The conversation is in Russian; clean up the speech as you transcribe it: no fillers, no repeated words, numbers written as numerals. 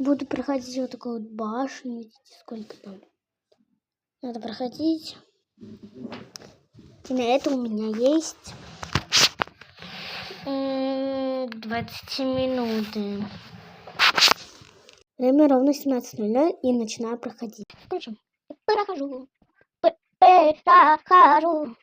Буду проходить вот такую вот башню. Видите, сколько там. Надо проходить. И на это у меня есть 20 минут. Время ровно 17:00 и начинаю проходить. Прохожу. Прохожу.